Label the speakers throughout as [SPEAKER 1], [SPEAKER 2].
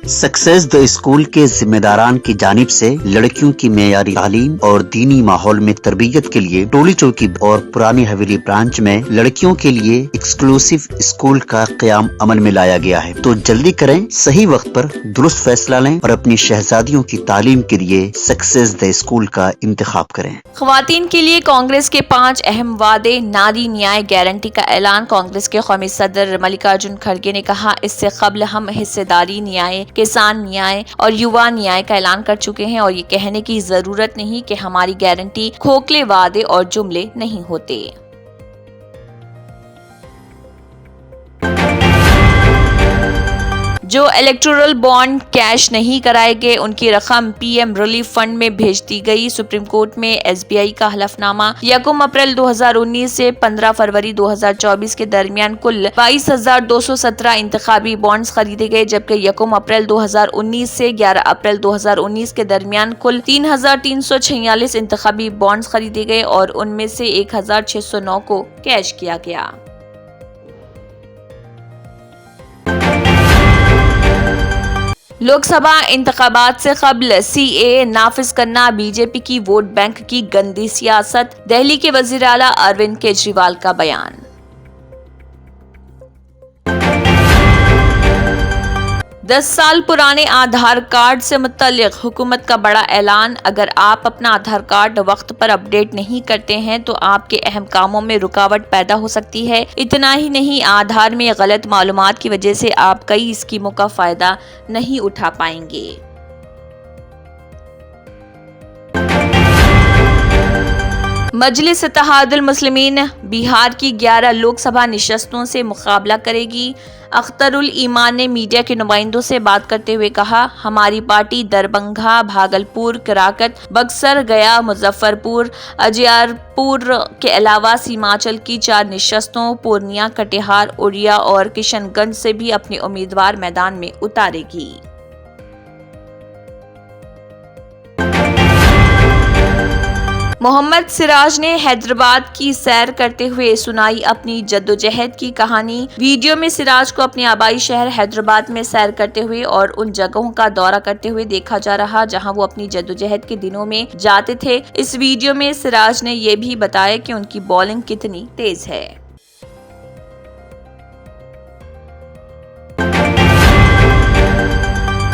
[SPEAKER 1] Success the school کے ذمہ داران کی جانب سے لڑکیوں کی معیاری تعلیم اور دینی ماحول میں تربیت کے لیے ٹولی چوکی اور پرانی حویلی برانچ میں لڑکیوں کے لیے ایکسکلوسیو اسکول کا قیام عمل میں لایا گیا ہے۔ تو جلدی کریں، صحیح وقت پر درست فیصلہ لیں اور اپنی شہزادیوں کی تعلیم کے لیے سکسیس دا اسکول کا انتخاب کریں۔
[SPEAKER 2] خواتین کے لیے کانگریس کے 5 اہم وعدے، ناری نیائے گارنٹی کا اعلان۔ کانگریس کے قومی صدر ملکارجن کھڑگے نے کہا، اس سے قبل ہم حصہ داری نیائے، کسان نیائے اور یووا نیائے کا اعلان کر چکے ہیں، اور یہ کہنے کی ضرورت نہیں کہ ہماری گارنٹی کھوکھلے وعدے اور جملے نہیں ہوتے۔ جو الیکٹورل بانڈ کیش نہیں کرائے گئے ان کی رقم پی ایم ریلیف فنڈ میں بھیج دی گئی۔ سپریم کورٹ میں ایس بی آئی کا حلف نامہ۔ 1 اپریل 2019 سے 15 فروری 2024 کے درمیان کل 22,217 انتخابی بانڈز خریدے گئے، جبکہ 1 اپریل 2019 سے 11 اپریل 2019 کے درمیان کل 3,346 انتخابی بانڈز خریدے گئے اور ان میں سے 1,609 کو کیش کیا گیا۔ لوک سبھا انتخابات سے قبل سی اے نافذ کرنا بی جے پی کی ووٹ بینک کی گندی سیاست۔ دہلی کے وزیر اعلیٰ اروند کیجریوال کا بیان۔ 10 سال پرانے آدھار کارڈ سے متعلق حکومت کا بڑا اعلان۔ اگر آپ اپنا آدھار کارڈ وقت پر اپڈیٹ نہیں کرتے ہیں تو آپ کے اہم کاموں میں رکاوٹ پیدا ہو سکتی ہے۔ اتنا ہی نہیں، آدھار میں غلط معلومات کی وجہ سے آپ کئی اسکیموں کا فائدہ نہیں اٹھا پائیں گے۔ مجلس اتحاد المسلمین بہار کی 11 لوک سبھا نشستوں سے مقابلہ کرے گی۔ اختر الایمان نے میڈیا کے نمائندوں سے بات کرتے ہوئے کہا، ہماری پارٹی دربھنگا، بھاگلپور، کراکت، بکسر، گیا، مظفر پور، اجیار پور کے علاوہ سیمانچل کی 4 نشستوں پورنیا، کٹیہار، اوریا اور کشن گنج سے بھی اپنے امیدوار میدان میں اتارے گی۔ محمد سراج نے حیدرآباد کی سیر کرتے ہوئے سنائی اپنی جدوجہد کی کہانی۔ ویڈیو میں سراج کو اپنے آبائی شہر حیدرآباد میں سیر کرتے ہوئے اور ان جگہوں کا دورہ کرتے ہوئے دیکھا جا رہا جہاں وہ اپنی جدوجہد کے دنوں میں جاتے تھے۔ اس ویڈیو میں سراج نے یہ بھی بتایا کہ ان کی بالنگ کتنی تیز ہے۔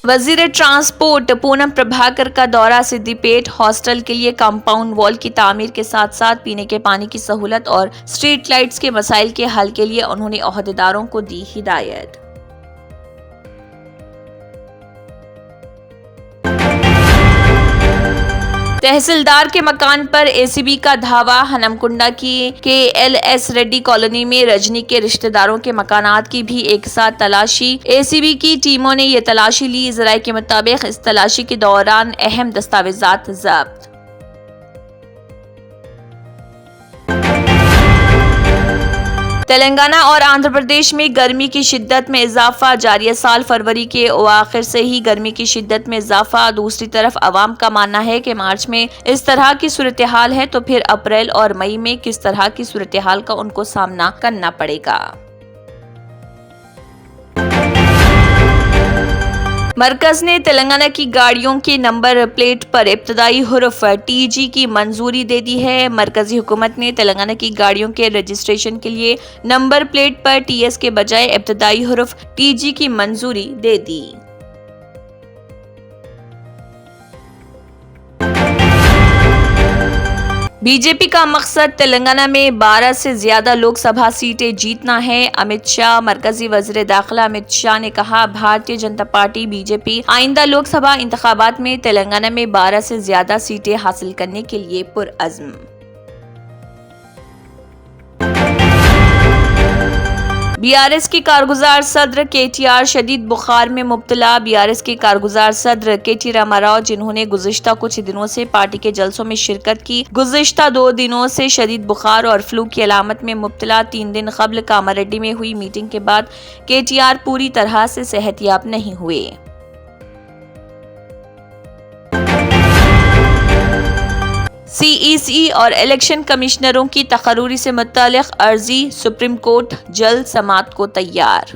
[SPEAKER 2] وزیر ٹرانسپورٹ پونم پربھاکر کا دورہ سدی پیٹ۔ ہاسٹل کے لیے کمپاؤنڈ وال کی تعمیر کے ساتھ ساتھ پینے کے پانی کی سہولت اور اسٹریٹ لائٹس کے مسائل کے حل کے لیے انہوں نے عہدیداروں کو دی ہدایت۔ تحصیلدار کے مکان پر اے سی بی کا دھاوا۔ ہنمکنڈا کی کے ایل ایس ریڈی کالونی میں رجنی کے رشتہ داروں کے مکانات کی بھی ایک ساتھ تلاشی۔ اے سی بی کی ٹیموں نے یہ تلاشی لی۔ ذرائع کے مطابق اس تلاشی کے دوران اہم دستاویزات ضبط۔ تلنگانہ اور آندھرا پردیش میں گرمی کی شدت میں اضافہ جاری۔ سال فروری کے اواخر سے ہی گرمی کی شدت میں اضافہ۔ دوسری طرف عوام کا ماننا ہے کہ مارچ میں اس طرح کی صورتحال ہے تو پھر اپریل اور مئی میں کس طرح کی صورتحال کا ان کو سامنا کرنا پڑے گا۔ مرکز نے تلنگانہ کی گاڑیوں کے نمبر پلیٹ پر ابتدائی حرف ٹی جی کی منظوری دے دی ہے۔ مرکزی حکومت نے تلنگانہ کی گاڑیوں کے رجسٹریشن کے لیے نمبر پلیٹ پر ٹی ایس کے بجائے ابتدائی حرف ٹی جی کی منظوری دے دی۔ بی جے پی کا مقصد تلنگانہ میں 12 سے زیادہ لوک سبھا سیٹیں جیتنا ہے۔ امت شاہ۔ مرکزی وزیر داخلہ امت شاہ نے کہا، Bharatiya Janata party B J پی آئندہ لوک سبھا انتخابات میں تلنگانہ میں 12 سے زیادہ سیٹیں حاصل کرنے کے لیے پرعزم۔ بی آر ایس کے کارگزار صدر کے ٹی آر شدید بخار میں مبتلا۔ بی آر ایس کے کارگزار صدر کے ٹی راما راؤ، جنہوں نے گزشتہ کچھ دنوں سے پارٹی کے جلسوں میں شرکت کی، گزشتہ 2 دنوں سے شدید بخار اور فلو کی علامت میں مبتلا۔ 3 دن قبل کاماریڈی میں ہوئی میٹنگ کے بعد کے ٹی آر پوری طرح سے صحت یاب نہیں ہوئے۔ سی ای سی اور الیکشن کمشنروں کی تقرری سے متعلق عرضی سپریم کورٹ جلد سماعت کو تیار۔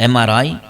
[SPEAKER 3] MRI,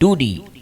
[SPEAKER 3] 2D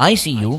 [SPEAKER 3] ICU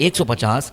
[SPEAKER 3] 150,